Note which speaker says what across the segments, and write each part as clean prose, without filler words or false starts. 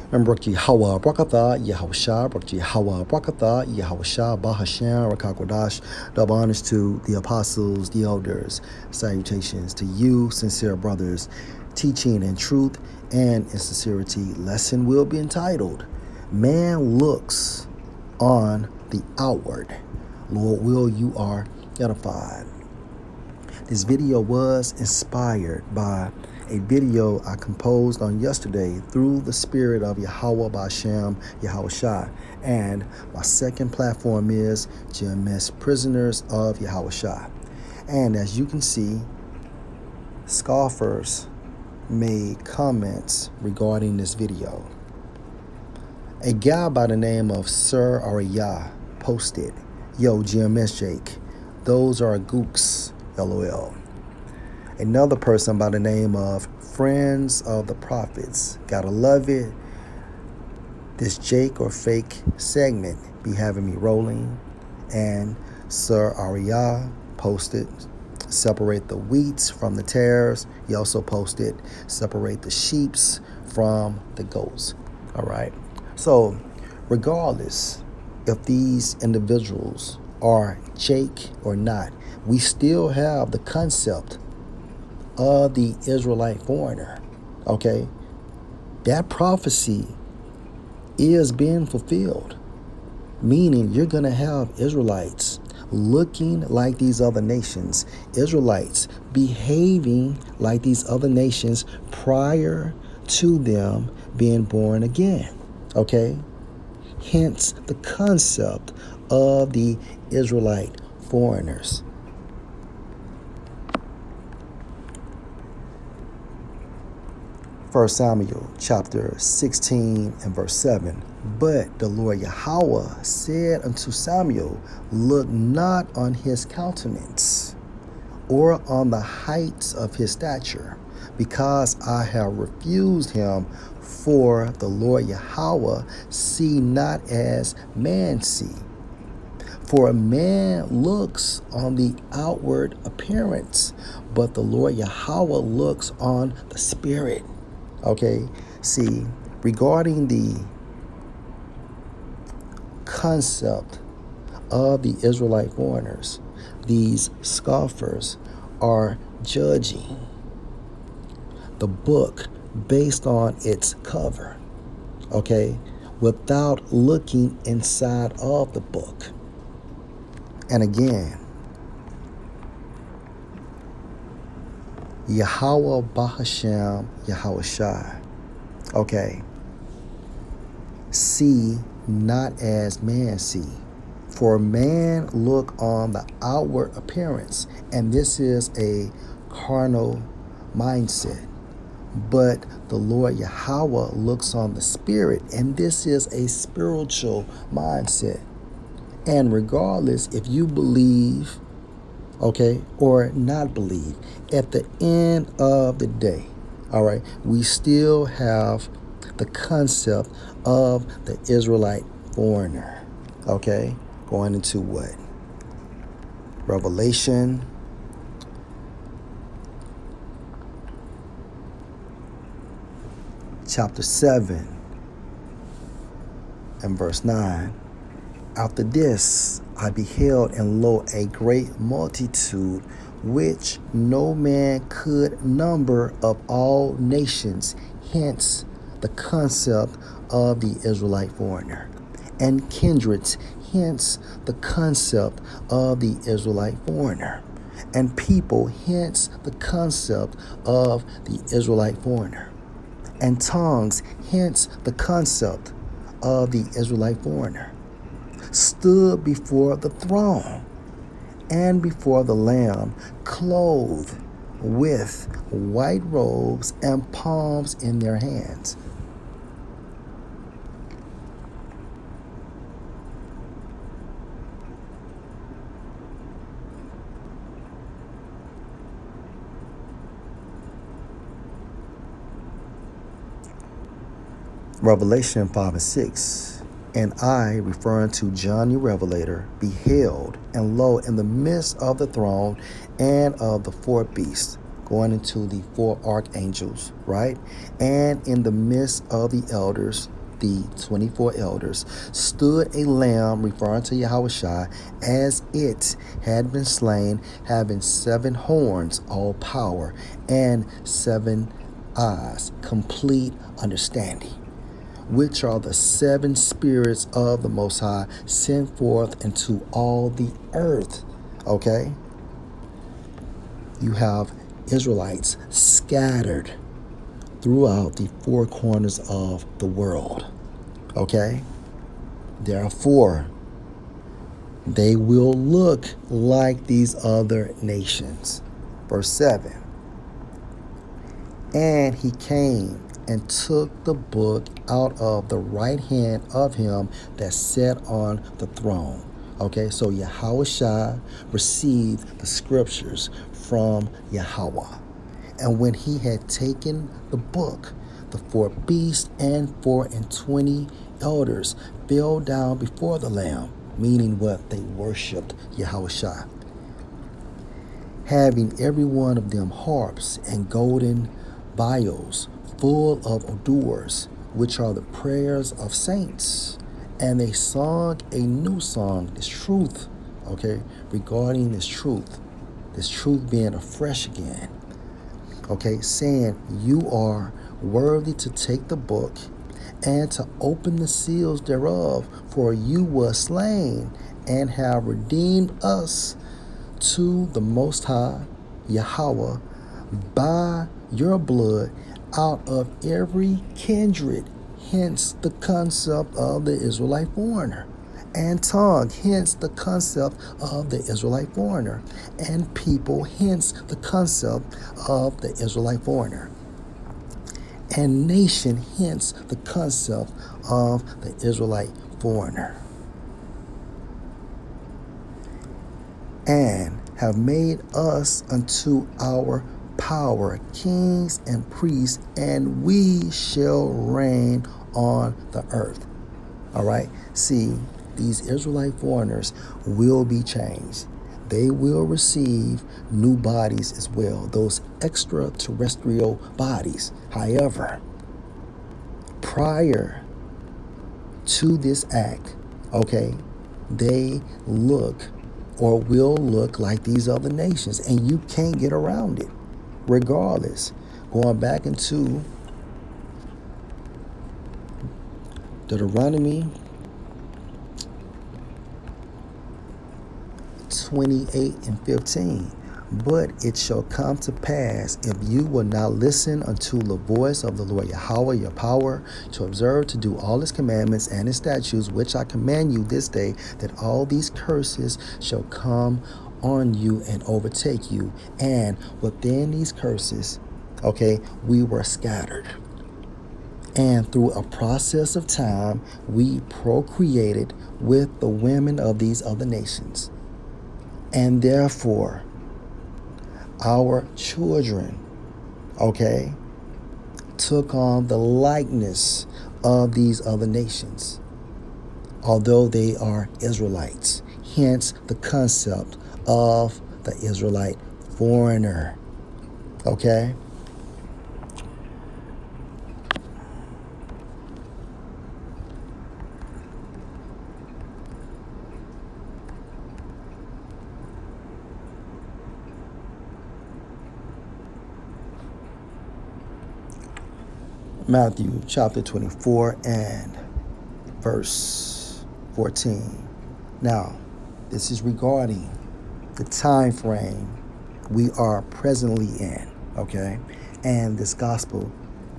Speaker 1: Mbrakji Hawa Brakatha, Yahusha, Brakji Hawa Brakatha, Yahusha, Bahashem, Rakakwadash. Double honors to the apostles, the elders. Salutations to you, sincere brothers. Teaching in truth and in sincerity. Lesson will be entitled, Man Looks on the Outward. Lord will you are edified. This video was inspired by a video I composed on yesterday through the spirit of Yahweh Ba'Shem Yahushua. And my second platform is GMS Prisoners of Yahushua. And as you can see, scoffers made comments regarding this video. A guy by the name of Sir Ariyah posted, "Yo, GMS Jake, those are gooks, LOL." Another person by the name of Friends of the Prophets, gotta love it. This Jake or fake segment be having me rolling. And Sir Ariyah posted, separate the wheats from the tares. He also posted, separate the sheeps from the goats. All right. So regardless if these individuals are Jake or not, we still have the concept of the Israelite foreigner. Okay, that prophecy is being fulfilled, meaning you're going to have Israelites looking like these other nations, Israelites behaving like these other nations prior to them being born again. Okay, hence the concept of the Israelite foreigners. 1 Samuel chapter 16 and verse 7. But the Lord Yahweh said unto Samuel, Look not on his countenance, or on the heights of his stature, because I have refused him. For the Lord Yahweh see not as man see. For a man looks on the outward appearance, but the Lord Yahweh looks on the spirit. Okay, see, regarding the concept of the Israelite foreigners, these scoffers are judging the book based on its cover, okay, without looking inside of the book. And again, Yahweh Bahashem Yahushua, okay, see not as man see. For man look on the outward appearance, and this is a carnal mindset. But the Lord Yahweh looks on the spirit, and this is a spiritual mindset. And regardless if you believe, okay, or not believe, at the end of the day, all right, we still have the concept of the Israelite foreigner, okay, going into what? Revelation chapter 7 and verse 9. After this I beheld, and lo, a great multitude, which no man could number, of all nations, hence the concept of the Israelite foreigner, and kindreds, hence the concept of the Israelite foreigner, and people, hence the concept of the Israelite foreigner, and tongues, hence the concept of the Israelite foreigner, stood before the throne and before the Lamb, clothed with white robes and palms in their hands. Revelation 5 and 6. And I, referring to John the Revelator, beheld, and lo, in the midst of the throne and of the four beasts, going into the four archangels, right? And in the midst of the elders, the 24 elders stood a lamb, referring to Yahushua, as it had been slain, having 7 horns, all power, and 7 eyes, complete understanding, which are the 7 spirits of the Most High sent forth into all the earth. Okay? You have Israelites scattered throughout the 4 corners of the world. Okay? Therefore, they will look like these other nations. Verse 7. And he came and took the book out of the right hand of him that sat on the throne. Okay, so Yahushua received the scriptures from Yahweh. And when he had taken the book, the 4 beasts and 24 elders fell down before the Lamb, meaning what? They worshipped Yahushua, having every one of them harps and golden vials full of odors, which are the prayers of saints. And they sung a new song, this truth, okay, regarding this truth being afresh again, okay, saying, you are worthy to take the book and to open the seals thereof, for you were slain and have redeemed us to the Most High, Yahweh, by your blood out of every kindred, hence the concept of the Israelite foreigner, and tongue, hence the concept of the Israelite foreigner, and people, hence the concept of the Israelite foreigner, and nation, hence the concept of the Israelite foreigner, and have made us unto our power kings and priests, and we shall reign on the earth. All right, see, these Israelite foreigners will be changed. They will receive new bodies as well, those extraterrestrial bodies. However, prior to this act, okay, they look or will look like these other nations, and you can't get around it. Regardless, going back into Deuteronomy 28:15. But it shall come to pass, if you will not listen unto the voice of the Lord Yahweh your power, to observe to do all his commandments and his statutes, which I command you this day, that all these curses shall come on you and overtake you. And within these curses, okay, we were scattered. And through a process of time, we procreated with the women of these other nations. And therefore, our children, okay, took on the likeness of these other nations, although they are Israelites. Hence the concept of the Israelite foreigner, okay? Matthew chapter 24 and verse 14. Now, this is regarding the time frame we are presently in, okay? And this gospel,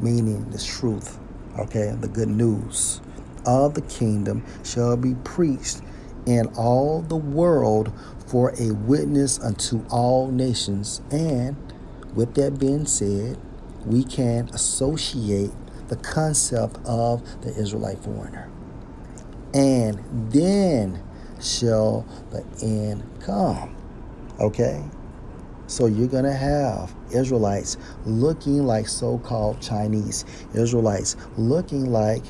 Speaker 1: meaning this truth, okay, the good news of the kingdom shall be preached in all the world for a witness unto all nations. And with that being said, we can associate the concept of the Israelite foreigner. And then shall the end come. Okay? So you're going to have Israelites looking like so-called Chinese, Israelites looking like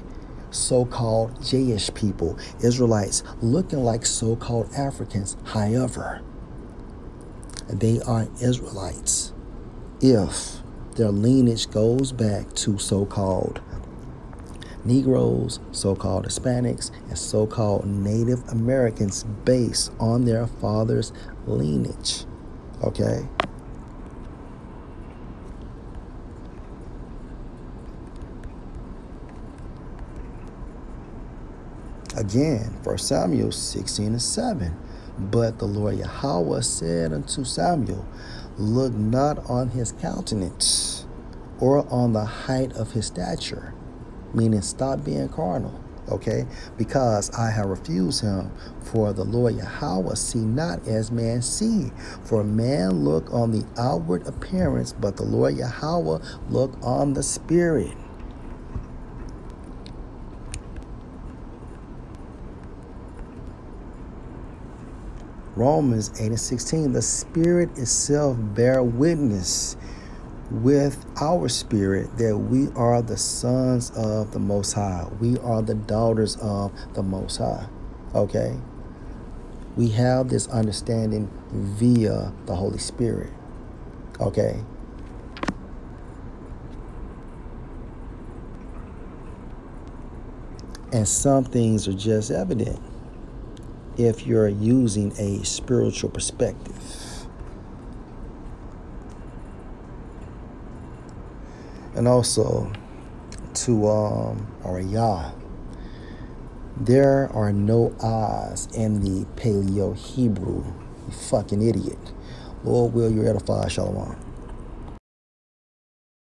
Speaker 1: so-called Jewish people, Israelites looking like so-called Africans. However, they are Israelites if their lineage goes back to so-called Negroes, so-called Hispanics, and so-called Native Americans based on their father's lineage. Okay? Again, 1 Samuel 16:7. But the Lord Yahweh said unto Samuel, look not on his countenance or on the height of his stature, meaning stop being carnal, okay? Because I have refused him. For the Lord Yahweh see not as man see. For man look on the outward appearance, but the Lord Yahweh look on the spirit. Romans 8:16, the Spirit itself bear witness with our spirit that we are the sons of the Most High. We are the daughters of the Most High. Okay? We have this understanding via the Holy Spirit. Okay? And some things are just evident if you're using a spiritual perspective. And also to Ariyah, there are no I's in the Paleo Hebrew. You fucking idiot. Lord will you edify. Shalom.